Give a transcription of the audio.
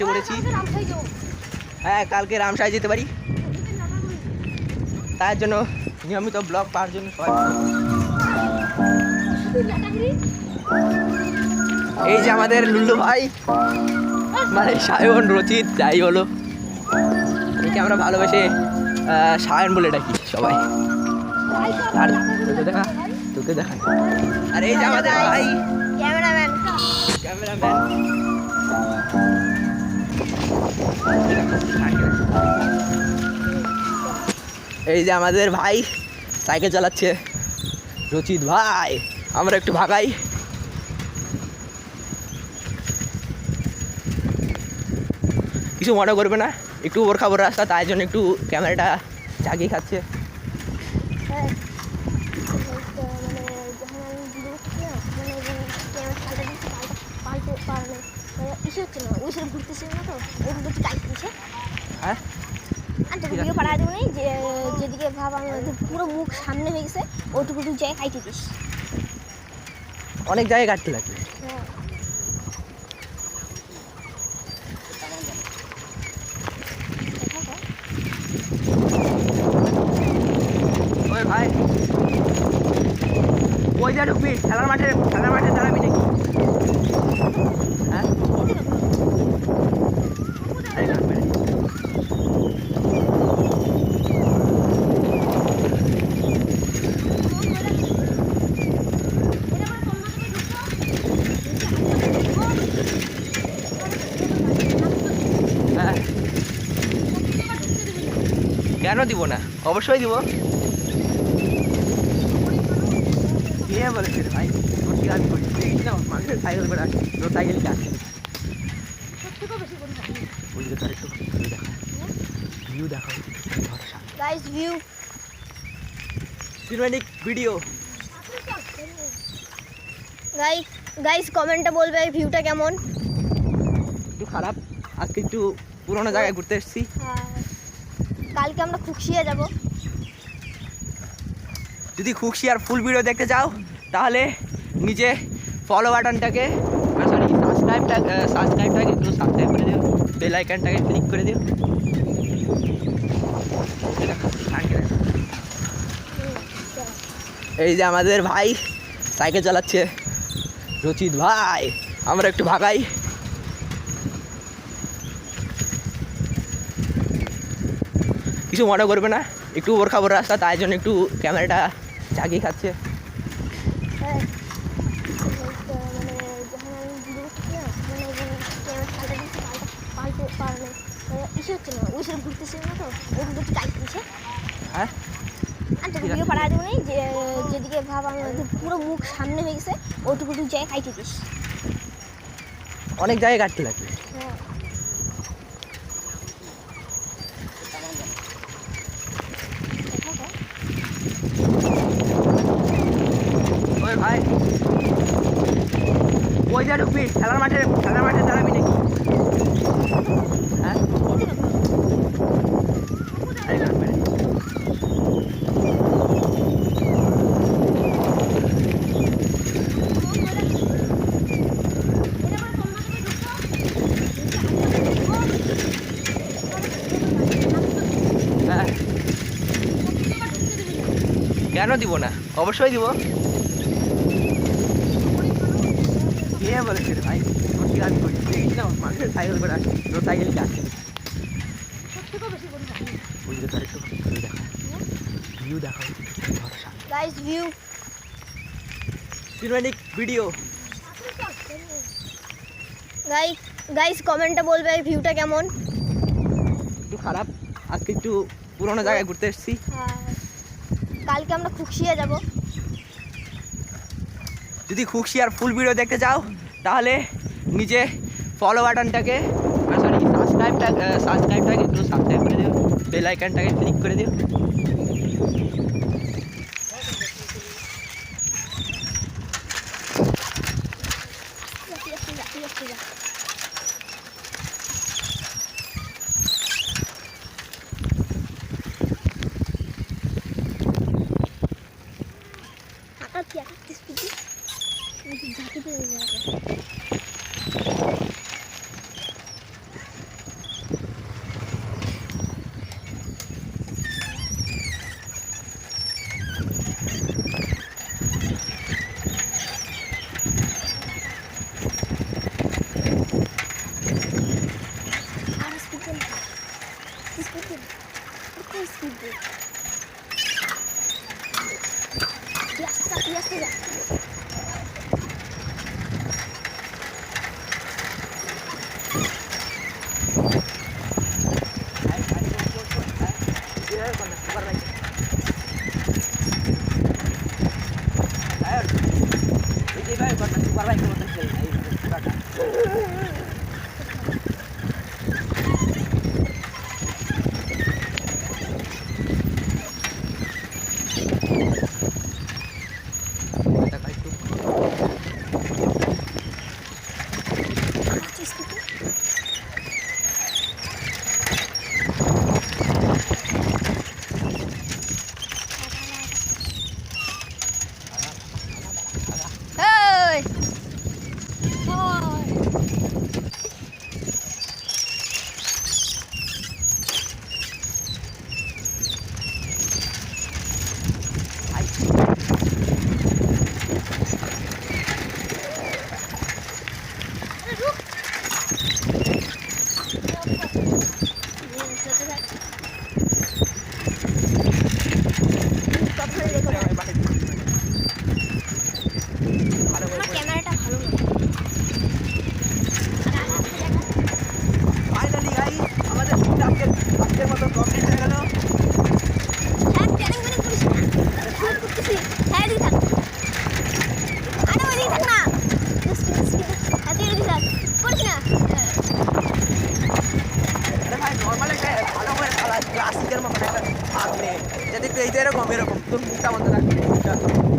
এসে পড়েছি। হ্যাঁ, কালকে রামসায় যেতে পারি, তার জন্য নিয়মিত ব্লগ পাওয়ার জন্য সবাই। এই যে আমাদের লুল্লু ভাই, মানে সায়ন রচিত যাই হলো, একে আমরা ভালোবেসে সায়ন বলে ডাকি সবাই। আর তোকে দেখা আর এই যে আমাদের ভাই ক্যামেরাম্যান। এই যে আমাদের ভাই সাইকেল চালাচ্ছে, রচিত ভাই। আমরা একটু ভাগাই। কিছু মনে করবে না, একটু ওর খাবার রাস্তা, তাই জন্য একটু ক্যামেরাটা জাগিয়ে খাচ্ছে। হ্যাঁ, যেদিকে ভাব পুরো মুখ সামনে হয়ে গেছে ওইটুকু জায়গায় কাইটে দিস। অনেক জায়গায় কাটতে লাগবে। ওই ভাই, ওই যা ঢুকবি খেলার মাঠে দাঁড়াবি নাকি? হ্যাঁ, কেন দিব না, অবশ্যই দিব। কে বলেছে ভাই? আমি করি না, মানুষের সাইকেল করে আসি, তোর সাইকেলটা আসে ভিউ দেখাও, guys view, cinematic video. Guys কমেন্টে বলবে এই ভিউটা কেমন। একটু খারাপ, আজকে একটু পুরোনো জায়গায় ঘুরতে এসেছি। কালকে আমরা খুকশিয়া যাব। যদি খুকশিয়ার ফুল ভিডিও দেখতে চাও তাহলে নিচে ফলো বাটনটাকে, সরি সাবস্ক্রাইবটাকে একটু সাবস্ক্রাইব করে দিও, বেল আইকনটাকে ক্লিক করে দিও। এই যে আমাদের ভাই সাইকেল চালাচ্ছে, রচিত ভাই। আমরা একটু ভাগাই। কিছু মনে করবে না, একটু ওর খাবার রাস্তা, তাই জন্য একটু ক্যামেরাটা জাগিয়ে খাচ্ছে। হ্যাঁ, যেদিকে ভাব পুরো মুখ সামনে হয়ে গেছে ওইটুকু জায়গায় কাইটে দিস। অনেক জায়গায় কাটতে লাগবে। ওই ভাই, ওই যা ঢুকবি খেলার মাঠে দাঁড়াবি নাকি? হ্যাঁ, কেন দিব না, অবশ্যই দিব। কে বলেছে ভাই? আমি করি না, মানুষের সাইকেল করে আসি, তোর সাইকেলটা আসে ভিউ দেখাও, guys view, cinematic video. Guys কমেন্টে বলবে এই ভিউটা কেমন। একটু খারাপ, আজকে একটু পুরোনো জায়গায় ঘুরতে এসেছি। কালকে আমরা খুকশিয়া যাব। যদি খুকশিয়ার ফুল ভিডিও দেখতে চাও তাহলে নিচে ফলো বাটনটাকে, সরি সাবস্ক্রাইবটাকে একটু সাবস্ক্রাইব করে দিও, বেল আইকনটাকে ক্লিক করে দিও। স্পিড দে তুই আস্তে যা ক্যামেরাটা ভালো না ফাইনালি গাইস আমাদের শুটটা আজকের মতো কমপ্লিট হয়ে গেল। হ্যাঁ ট্রেনিং মানে করিস না আমি করতেছি হ্যাঁ দি থাক আরে ওই থাক না স্পিড হ্যাঁ তুই দি থাক করিস না আরে ভাই নর্মাল একটা ভালো করে ক্লাসিকের মতো একটা ভাব নে, যাতে একটু এই যে এরকম তোর মুখটা বন্ধ রাখবি।